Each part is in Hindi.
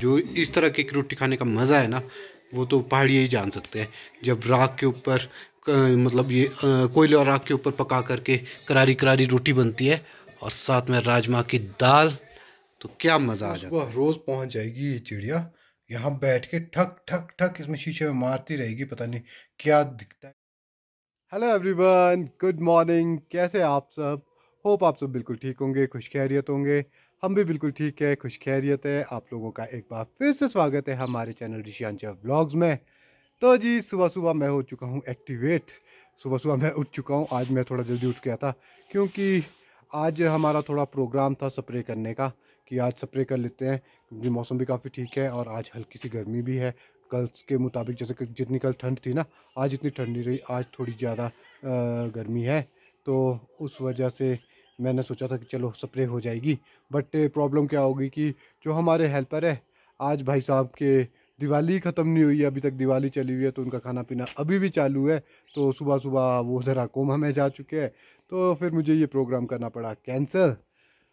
जो इस तरह की रोटी खाने का मज़ा है ना, वो तो पहाड़ी ही जान सकते हैं। जब राख के ऊपर मतलब ये कोयले और राख के ऊपर पका करके करारी करारी रोटी बनती है और साथ में राजमा की दाल, तो क्या मज़ा सुबह आ जाता सुबह रोज पहुंच जाएगी ये चिड़िया। यहाँ बैठ के ठक ठक ठक इसमें शीशे में मारती रहेगी, पता नहीं क्या दिखता है। Hello everyone, good morning. कैसे हैं आप सब? होप आप सब बिल्कुल ठीक होंगे, खुश खैरियत होंगे। हम भी बिल्कुल ठीक है, खुश खैरियत है। आप लोगों का एक बार फिर से स्वागत है हमारे चैनल ऋषियांचा व्लॉग्स में। तो जी सुबह सुबह मैं हो चुका हूँ एक्टिवेट। सुबह सुबह मैं उठ चुका हूँ। आज मैं थोड़ा जल्दी उठ गया था क्योंकि आज हमारा थोड़ा प्रोग्राम था स्प्रे करने का, कि आज स्प्रे कर लेते हैं क्योंकि मौसम भी काफ़ी ठीक है और आज हल्की सी गर्मी भी है। कल के मुताबिक जैसे कि जितनी कल ठंड थी ना, आज इतनी ठंड नहीं रही, आज थोड़ी ज़्यादा गर्मी है। तो उस वजह से मैंने सोचा था कि चलो स्प्रे हो जाएगी। बट प्रॉब्लम क्या होगी कि जो हमारे हेल्पर है, आज भाई साहब के दिवाली ख़त्म नहीं हुई है, अभी तक दिवाली चली हुई है, तो उनका खाना पीना अभी भी चालू है। तो सुबह सुबह वो ज़रा कोमा में जा चुके हैं, तो फिर मुझे ये प्रोग्राम करना पड़ा कैंसिल।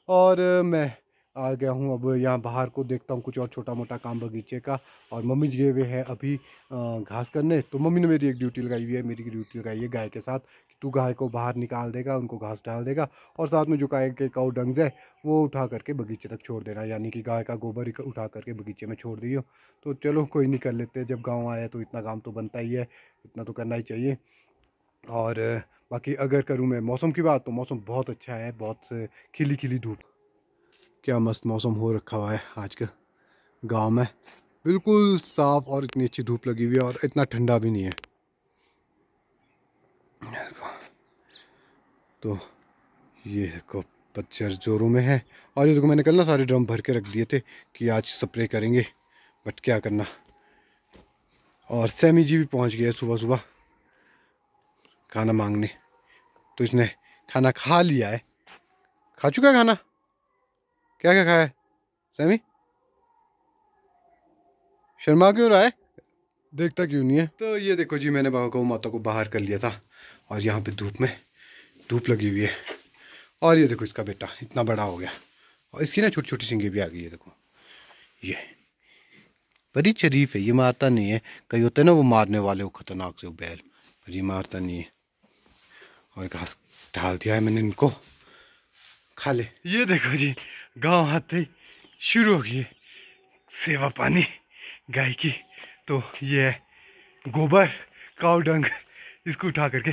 और मैं आ गया हूँ अब यहाँ बाहर को, देखता हूँ कुछ और छोटा मोटा काम बगीचे का। और मम्मी जी गए हुए हैं अभी घास करने। तो मम्मी ने मेरी एक ड्यूटी लगाई हुई है, मेरी ड्यूटी लगाई है गाय के साथ कि तू गाय को बाहर निकाल देगा, उनको घास डाल देगा और साथ में जो गाय के काऊ डंग्स है वो उठा करके बगीचे तक छोड़ देना, यानी कि गाय का गोबर उठा करके बगीचे में छोड़ दियो। तो चलो कोई नहीं, कर लेते हैं, जब गाँव आया तो इतना काम तो बनता ही है, इतना तो करना ही चाहिए। और बाकी अगर करूँ मैं मौसम की बात, तो मौसम बहुत अच्छा है, बहुत खिली खिली धूप। क्या मस्त मौसम हो रखा हुआ है आज का गांव में, बिल्कुल साफ और इतनी अच्छी धूप लगी हुई है और इतना ठंडा भी नहीं है। तो ये देखो पतझड़ जोरों में है। और ये देखो मैंने कल ना सारे ड्रम भर के रख दिए थे कि आज स्प्रे करेंगे, बट क्या करना। और सैमी जी भी पहुंच गए सुबह सुबह खाना मांगने। तो इसने खाना खा लिया है, खा चुका है खाना। क्या क्या खाया है सैमी? शर्मा क्यों रहा है, देखता क्यों नहीं है? तो ये देखो जी, मैंने गौ माता को बाहर कर लिया था और यहाँ पे धूप में धूप लगी हुई है। और ये देखो इसका बेटा इतना बड़ा हो गया और इसकी ना छोटी छोटी सिंगे भी आ गई है। देखो ये बड़ी शरीफ है, ये मारता नहीं है। कई होते हैं ना वो मारने वाले, वो खतरनाक से वो बैल, पर ये मारता नहीं है। और घास डाल दिया है मैंने इनको, खा ले। ये देखो जी, गाँव आते ही शुरू हो गई सेवा पानी गाय की। तो ये है गोबर, काऊ डंग, इसको उठा करके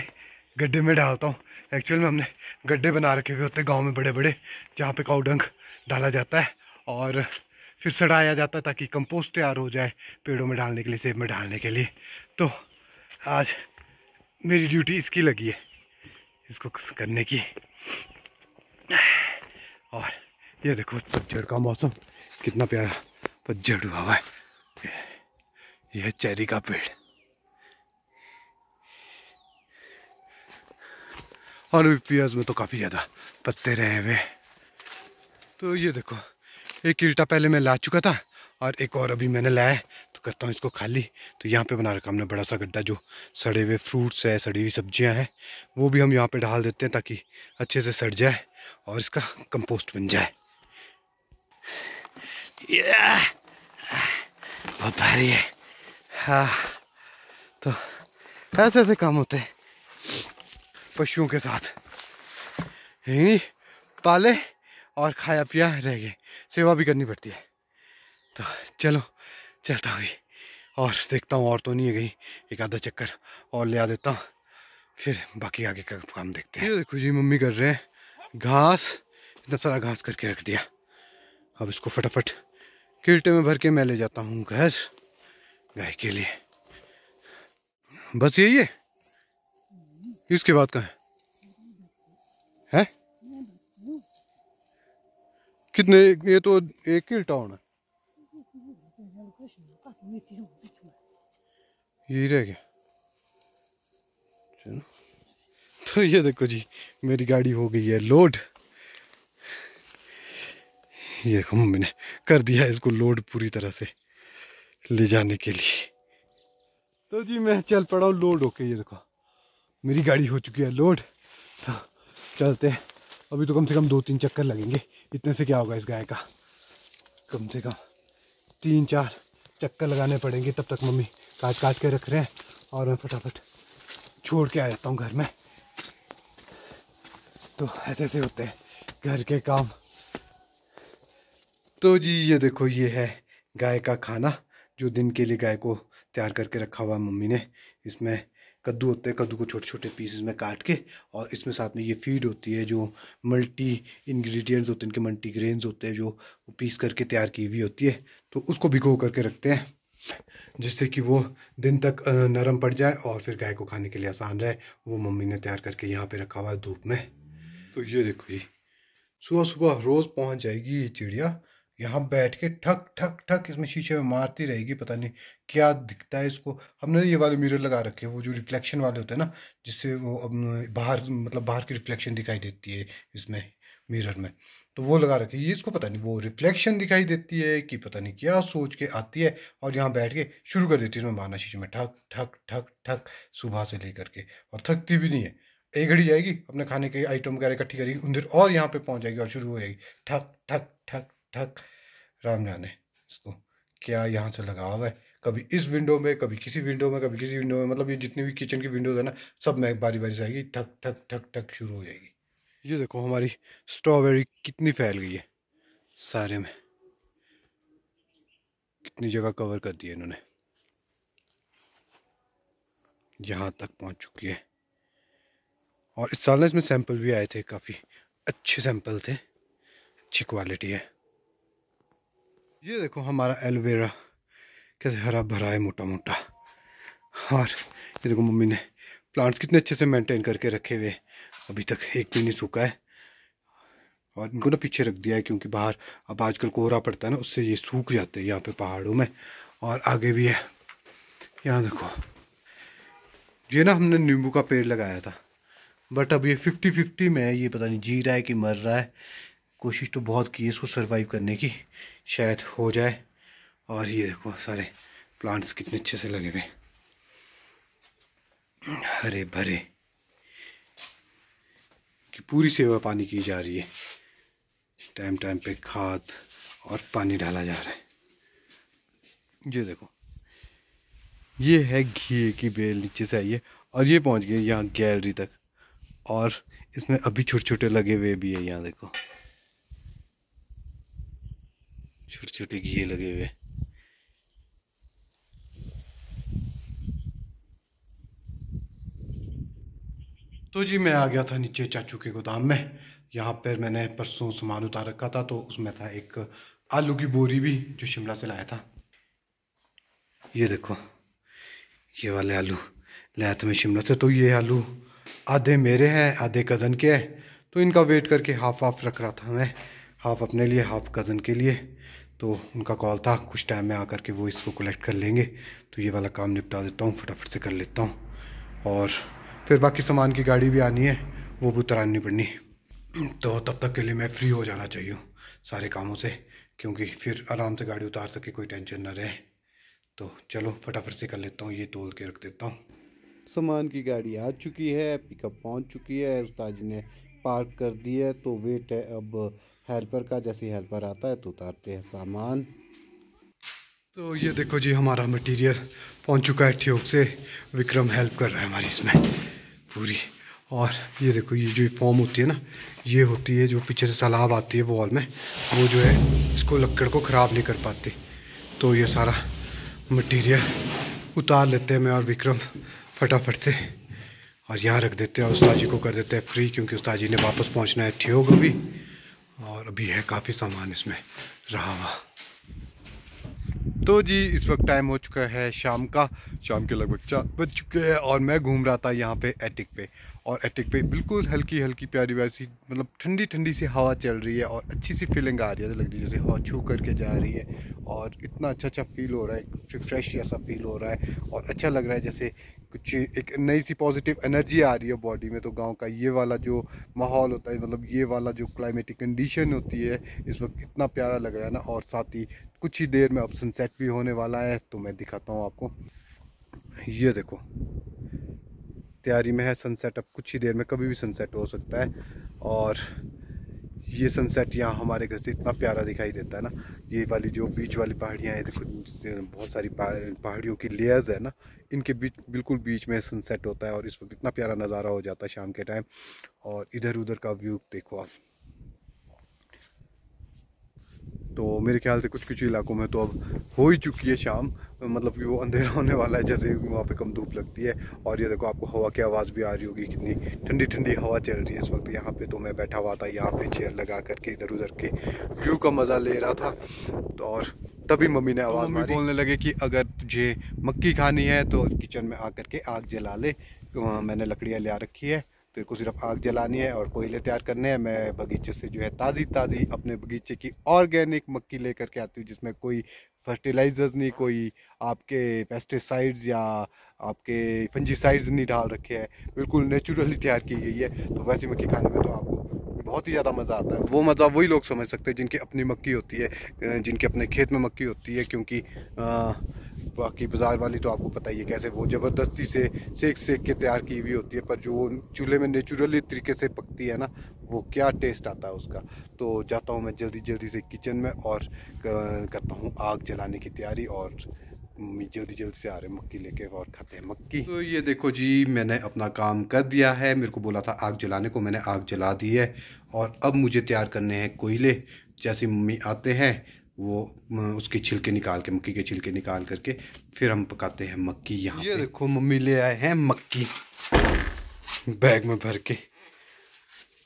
गड्ढे में डालता हूँ। एक्चुअल में हमने गड्ढे बना रखे हुए होते हैं गांव में बड़े बड़े, जहाँ पे काऊ डंग डाला जाता है और फिर सड़ाया जाता है ताकि कंपोस्ट तैयार हो जाए पेड़ों में डालने के लिए, सेब में डालने के लिए। तो आज मेरी ड्यूटी इसकी लगी है, इसको करने की। और ये देखो पतझड़ का मौसम कितना प्यारा, पतझड़ हुआ है। यह है चेरी का पेड़ और पियाज में तो काफ़ी ज़्यादा पत्ते रहे हुए। तो ये देखो एक ईल्टा पहले मैं ला चुका था और एक और अभी मैंने लाया है, तो करता हूँ इसको खाली। तो यहाँ पे बना रखा हमने बड़ा सा गड्ढा, जो सड़े हुए फ्रूट्स है, सड़ी हुई सब्जियाँ हैं, वो भी हम यहाँ पे डाल देते हैं ताकि अच्छे से सड़ जाए और इसका कंपोस्ट बन जाए। बहुत भारी है। हाँ, तो ऐसे ऐसे काम होते हैं पशुओं के साथ, यही पाले और खाया पिया रह गए, सेवा भी करनी पड़ती है। तो चलो चलता हुई और देखता हूँ, और तो नहीं है कहीं, एक आधा चक्कर और ले आ देता हूँ, फिर बाकी आगे का काम देखते हैं। ये देखो जी मम्मी कर रहे हैं घास, इतना सारा घास करके रख दिया। अब इसको फटाफट किल्टे में भर के मैं ले जाता हूँ घर गाय के लिए। बस यही है, इसके बाद कहाँ है? कितने? ये तो एक किल्टा होना, यही रह गया। चलो, तो ये देखो जी मेरी गाड़ी हो गई है लोड। ये देखो मम्मी ने कर दिया इसको लोड पूरी तरह से ले जाने के लिए। तो जी मैं चल पड़ा हूँ लोड होके। ये देखो मेरी गाड़ी हो चुकी है लोड। तो चलते हैं, अभी तो कम से कम 2-3 चक्कर लगेंगे, इतने से क्या होगा इस गाय का, कम से कम 3-4 चक्कर लगाने पड़ेंगे, तब तक मम्मी काट काट के रख रहे हैं और मैं फटाफट छोड़ के आ जाता हूँ घर में। तो ऐसे ऐसे होते हैं घर के काम। तो जी ये देखो, ये है गाय का खाना जो दिन के लिए गाय को तैयार करके रखा हुआ मम्मी ने। इसमें कद्दू होते हैं, कद्दू को छोटे छोटे पीसेस में काट के, और इसमें साथ में ये फीड होती है जो मल्टी इंग्रेडिएंट्स होते हैं, इनके मल्टी ग्रेन्स होते हैं जो पीस करके तैयार की हुई होती है। तो उसको भिगो करके रखते हैं जिससे कि वो दिन तक नरम पड़ जाए और फिर गाय को खाने के लिए आसान रहे। वो मम्मी ने तैयार करके यहाँ पे रखा हुआ है धूप में। तो ये देखो, ये सुबह सुबह रोज़ पहुँच जाएगी ये चिड़िया, यहाँ बैठ के ठक ठक ठक इसमें शीशे में मारती रहेगी। पता नहीं क्या दिखता है इसको। हमने ये वाले मिरर लगा रखे हैं, वो जो रिफ्लेक्शन वाले होते हैं ना, जिससे वो बाहर मतलब बाहर की रिफ्लेक्शन दिखाई देती है इसमें मिरर में। तो वो लगा रखे, ये इसको पता नहीं वो रिफ्लेक्शन दिखाई देती है कि पता नहीं क्या सोच के आती है और यहाँ बैठ के शुरू कर देती है इसमें मारना शीशे में, ठक ठक ठक ठक सुबह से लेकर के। और थकती भी नहीं है। एक घड़ी जाएगी, अपने खाने के आइटम वगैरह इकट्ठी करेगी उधर और यहाँ पे पहुँच जाएगी और शुरू हो जाएगी ठक ठक ठक ठक। राम जाने इसको क्या यहाँ से लगा हुआ है, कभी इस विंडो में, कभी किसी विंडो में, कभी किसी विंडो में। मतलब ये जितनी भी किचन की विंडोज है ना, सब में बारी बारी से आएगी, ठक ठक ठक ठक शुरू हो जाएगी। ये देखो हमारी स्ट्रॉबेरी कितनी फैल गई है सारे में, कितनी जगह कवर कर दी है इन्होंने, यहाँ तक पहुँच चुकी है। और इस साल ना इसमें सैंपल भी आए थे, काफ़ी अच्छे सैंपल थे, अच्छी क्वालिटी है। ये देखो हमारा एलोवेरा कैसे हरा भरा है, मोटा मोटा। और ये देखो मम्मी ने प्लांट्स कितने अच्छे से मेंटेन करके रखे हुए, अभी तक एक भी नहीं सूखा है। और इनको ना पीछे रख दिया है क्योंकि बाहर अब आजकल कोहरा पड़ता है ना, उससे ये सूख जाते हैं यहाँ पे पहाड़ों में। और आगे भी है, यहाँ देखो ये ना हमने नींबू का पेड़ लगाया था, बट अब ये 50-50 में है। ये पता नहीं जी रहा है कि मर रहा है। कोशिश तो बहुत की है इसको सरवाइव करने की, शायद हो जाए। और ये देखो सारे प्लांट्स कितने अच्छे से लगे हुए, हरे भरे, कि पूरी सेवा पानी की जा रही है, टाइम टाइम पे खाद और पानी डाला जा रहा है। ये देखो ये है घी की बेल नीचे से आई है और ये पहुंच गई यहाँ गैलरी तक। और इसमें अभी छोटे छोटे लगे हुए भी है, यहाँ देखो छोटे छोटे घी लगे हुए। तो जी मैं आ गया था नीचे चाचू के गोदाम में। यहाँ पर मैंने परसों सामान उतार रखा था, तो उसमें था एक आलू की बोरी भी जो शिमला से लाया था। ये देखो ये वाले आलू लाया था मैं शिमला से। तो ये आलू आधे मेरे हैं आधे कज़न के हैं, तो इनका वेट करके हाफ हाफ रख रहा था मैं, हाफ अपने लिए हाफ कज़न के लिए। तो उनका कॉल था कुछ टाइम में आकर के वो इसको कलेक्ट कर लेंगे, तो ये वाला काम निपटा देता हूँ, फटाफट से कर लेता हूँ। और फिर बाकी सामान की गाड़ी भी आनी है, वो भी उतरानी पड़नी। तो तब तक के लिए मैं फ्री हो जाना चाहिए सारे कामों से, क्योंकि फिर आराम से गाड़ी उतार सके, कोई टेंशन ना रहे। तो चलो फटाफट से कर लेता हूँ, ये तोल के रख देता हूँ। सामान की गाड़ी आ चुकी है, पिकअप पहुंच चुकी है, उस्ताद जी ने पार्क कर दी है। तो वेट है अब हेल्पर का, जैसे ही हेल्पर आता है तो उतारते हैं सामान। तो ये देखो जी हमारा मटेरियल पहुंच चुका है ट्यूब से। विक्रम हेल्प कर रहा है हमारी इसमें पूरी। और ये देखो ये जो फॉर्म होती है ना, ये होती है जो पीछे से सलाब आती है वॉल में, वो जो है इसको लकड़ को ख़राब नहीं कर पाती। तो ये सारा मटेरियल उतार लेते हैं मैं और विक्रम फटाफट से, और यहाँ रख देते हैं और उस्ताद जी को कर देते हैं फ्री, क्योंकि उस्ताद जी ने वापस पहुँचना है ठियोग अभी। और अभी है काफ़ी सामान इसमें रहा हुआ। तो जी इस वक्त टाइम हो चुका है शाम का, शाम के लगभग 4 बज चुके हैं। और मैं घूम रहा था यहाँ पे एटिक पे, और एटिक पे बिल्कुल हल्की हल्की प्यारी प्यारी सी मतलब ठंडी ठंडी सी हवा चल रही है, और अच्छी सी फीलिंग आ रही है, लग रही है जैसे हवा छू करके जा रही है। और इतना अच्छा अच्छा फील हो रहा है, फ्रेश जैसा फील हो रहा है, और अच्छा लग रहा है, जैसे कुछ एक नई सी पॉजिटिव एनर्जी आ रही है बॉडी में। तो गांव का ये वाला जो माहौल होता है, मतलब ये वाला जो क्लाइमेटिक कंडीशन होती है इस वक्त, इतना प्यारा लग रहा है ना। और साथ ही कुछ ही देर में अब सनसेट भी होने वाला है, तो मैं दिखाता हूँ आपको। ये देखो तैयारी में है सनसेट, अब कुछ ही देर में कभी भी सनसेट हो सकता है। और ये सनसेट यहाँ हमारे घर से इतना प्यारा दिखाई देता है ना। ये वाली जो बीच वाली पहाड़ियाँ हैं, देखो बहुत सारी पहाड़ियों की लेयर्स है ना, इनके बीच बिल्कुल बीच में सनसेट होता है और इस वक्त इतना प्यारा नज़ारा हो जाता है शाम के टाइम। और इधर उधर का व्यू देखो आप। तो मेरे ख्याल से कुछ कुछ इलाकों में तो अब हो ही चुकी है शाम, मतलब कि वो अंधेरा होने वाला है, जैसे वहाँ पे कम धूप लगती है। और ये देखो आपको हवा की आवाज़ भी आ रही होगी, कितनी ठंडी ठंडी हवा चल रही है इस वक्त यहाँ पे। तो मैं बैठा हुआ था यहाँ पे चेयर लगा करके, इधर उधर के व्यू का मज़ा ले रहा था। तो और तभी मम्मी ने आवाज़ मारी, बोलने लगे कि अगर तुझे मक्की खानी है तो किचन में आकर के आग जला ले। तो मैंने लकड़ियाँ ले रखी है, तेरे को सिर्फ आग जलानी है और कोयले तैयार करने हैं। मैं बगीचे से जो है ताज़ी ताज़ी अपने बगीचे की ऑर्गेनिक मक्की लेकर के आती हूँ, जिसमें कोई फर्टिलाइजर्स नहीं, कोई आपके पेस्टिसाइड्स या आपके फंजीसाइड्स नहीं डाल रखे हैं, बिल्कुल नेचुरली तैयार की गई है। तो वैसी मक्की खाने में तो आपको बहुत ही ज़्यादा मज़ा आता है। वो मज़ा वही लोग समझ सकते हैं जिनकी अपनी मक्की होती है, जिनके अपने खेत में मक्की होती है, क्योंकि बाकी बाज़ार वाली तो आपको पता ही है कैसे वो ज़बरदस्ती से सेक सेक के तैयार की हुई होती है, पर जो वो चूल्हे में नेचुरली तरीके से पकती है ना, वो क्या टेस्ट आता है उसका। तो जाता हूँ मैं जल्दी जल्दी से किचन में और करता हूँ आग जलाने की तैयारी। और जल्दी जल्दी से आ रहे मक्की लेके और खाते हैं मक्की। तो ये देखो जी, मैंने अपना काम कर दिया है। मेरे को बोला था आग जलाने को, मैंने आग जला दी है। और अब मुझे तैयार करने हैं कोयले। जैसे मम्मी आते हैं वो उसके छिलके निकाल के, मक्की के छिलके निकाल करके फिर हम पकाते हैं मक्की यहाँ। ये देखो मम्मी ले आए हैं मक्की बैग में भर के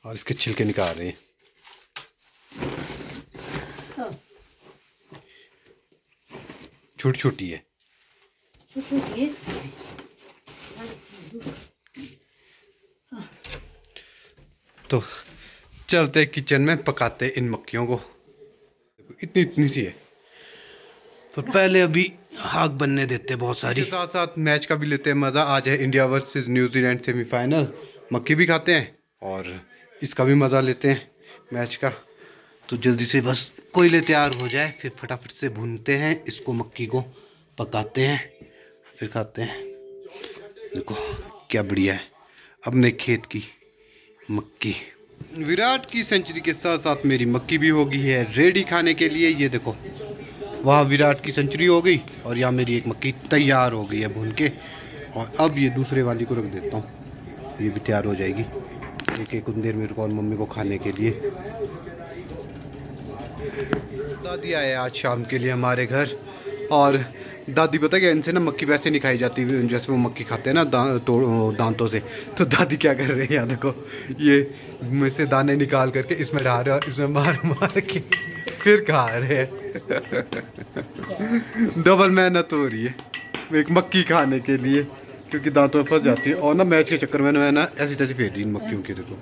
और इसके छिलके निकाल रहे हैं। छोटी छोटी है। तो चलते किचन में, पकाते इन मक्खियों को। इतनी इतनी सी है, तो पहले अभी आग बनने देते बहुत सारी। साथ साथ मैच का भी लेते हैं मज़ा। आज है इंडिया वर्सेस न्यूजीलैंड सेमीफाइनल। मक्की भी खाते हैं और इसका भी मज़ा लेते हैं मैच का। तो जल्दी से बस कोयले तैयार हो जाए, फिर फटाफट से भूनते हैं इसको, मक्की को पकाते हैं, फिर खाते हैं। देखो क्या बढ़िया है अपने खेत की मक्की। विराट की सेंचुरी के साथ साथ मेरी मक्की भी हो गई है रेडी खाने के लिए। ये देखो, वहाँ विराट की सेंचुरी हो गई और यहाँ मेरी एक मक्की तैयार हो गई है भून के। और अब ये दूसरे वाली को रख देता हूँ, ये भी तैयार हो जाएगी एक एक देर मेरे को और मम्मी को खाने के लिए। दादी आए आज शाम के लिए हमारे घर। और दादी पता क्या, इनसे ना मक्की वैसे नहीं खाई जाती जैसे वो मक्की खाते हैं ना दांतों से। तो दादी क्या कर रहे हैं, यहाँ देखो, ये में से दाने निकाल करके इसमें डाल रहे हैं और इसमें मार मार के फिर खा रहे हैं। डबल मेहनत हो रही है एक मक्की खाने के लिए, क्योंकि दांतों में फंस जाती है। और ना मैच के चक्कर में मैं ना ऐसी तैसी फेर दी इन मक्खियों की। देखो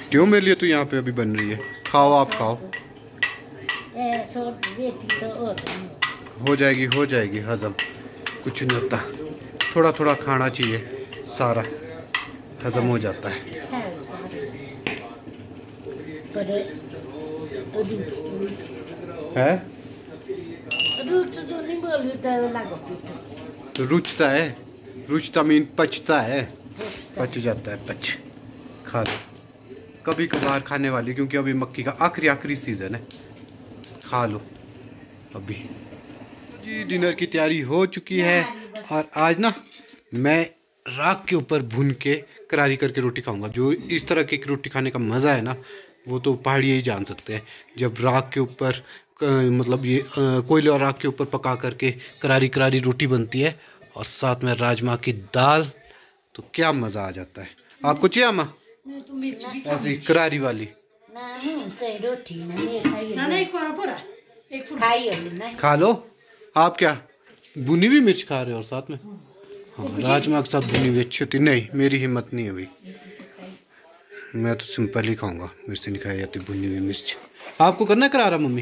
क्यों, मेरे लिए तो यहाँ पे अभी बन रही है। खाओ आप खाओ, हो जाएगी हजम, कुछ नहीं होता। थोड़ा थोड़ा खाना चाहिए, सारा हजम हो जाता है। है रुचता है, रुचता मीन पचता है, पच जाता है, पच खा लो कभी कभार खाने वाली, क्योंकि अभी मक्की का आखिरी सीजन है, खा लो अभी। जी डिनर की तैयारी हो चुकी है और आज ना मैं राख के ऊपर भून के करारी करके रोटी खाऊंगा। जो इस तरह की रोटी खाने का मज़ा है ना, वो तो पहाड़ी ही जान सकते हैं। जब राख के ऊपर मतलब ये कोयले और राख के ऊपर पका करके करारी करारी रोटी बनती है और साथ में राजमा की दाल, तो क्या मज़ा आ जाता है। आपको चाहिए अम्मा ऐसी करारी वाली? खा लो। आप क्या भुनी हुई मिर्च खा रहे हो और साथ में? हाँ, राजमा के साथ भुनी हुई अच्छी होती। नहीं, मेरी हिम्मत नहीं है भाई, मैं तो सिंपल ही खाऊंगा, मेरे से नहीं खाई जाती भुनी हुई मिर्च। आपको करना है करारा मम्मी?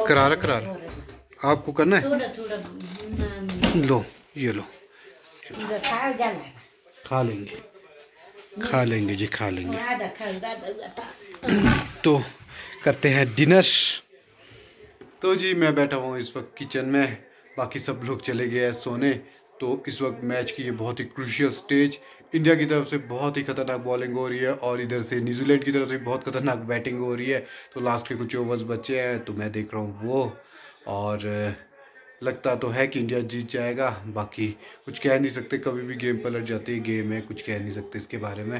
करारा आपको करना है? लो ये लो, खा लेंगे जी, खा लेंगे। तो करते हैं डिनर। तो जी मैं बैठा हूँ इस वक्त किचन में, बाकी सब लोग चले गए हैं सोने। तो इस वक्त मैच की ये बहुत ही क्रूशियल स्टेज, इंडिया की तरफ से बहुत ही खतरनाक बॉलिंग हो रही है और इधर से न्यूजीलैंड की तरफ से बहुत खतरनाक बैटिंग हो रही है। तो लास्ट के कुछ ओवर्स बचे हैं तो मैं देख रहा हूँ वो, और लगता तो है कि इंडिया जीत जाएगा। बाकी कुछ कह नहीं सकते, कभी भी गेम पलट जाती है, गेम है, कुछ कह नहीं सकते इसके बारे में।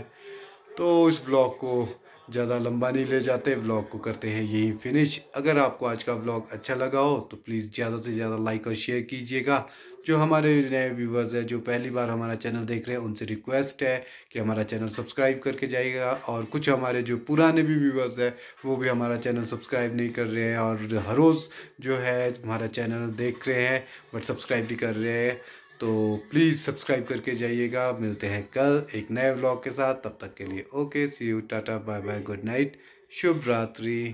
तो इस व्लॉग को ज़्यादा लंबा नहीं ले जाते, व्लॉग को करते हैं यही फिनिश। अगर आपको आज का व्लॉग अच्छा लगा हो तो प्लीज़ ज़्यादा से ज़्यादा लाइक और शेयर कीजिएगा। जो हमारे नए व्यूवर्स हैं, जो पहली बार हमारा चैनल देख रहे हैं, उनसे रिक्वेस्ट है कि हमारा चैनल सब्सक्राइब करके जाइएगा। और कुछ हमारे जो पुराने भी व्यूवर्स हैं वो भी हमारा चैनल सब्सक्राइब नहीं कर रहे हैं और हर रोज़ जो है हमारा चैनल देख रहे हैं बट सब्सक्राइब नहीं कर रहे हैं। तो प्लीज़ सब्सक्राइब करके जाइएगा। मिलते हैं कल एक नए व्लॉग के साथ, तब तक के लिए okay, see you, tata, bye bye, good night, शुभ रात्रि।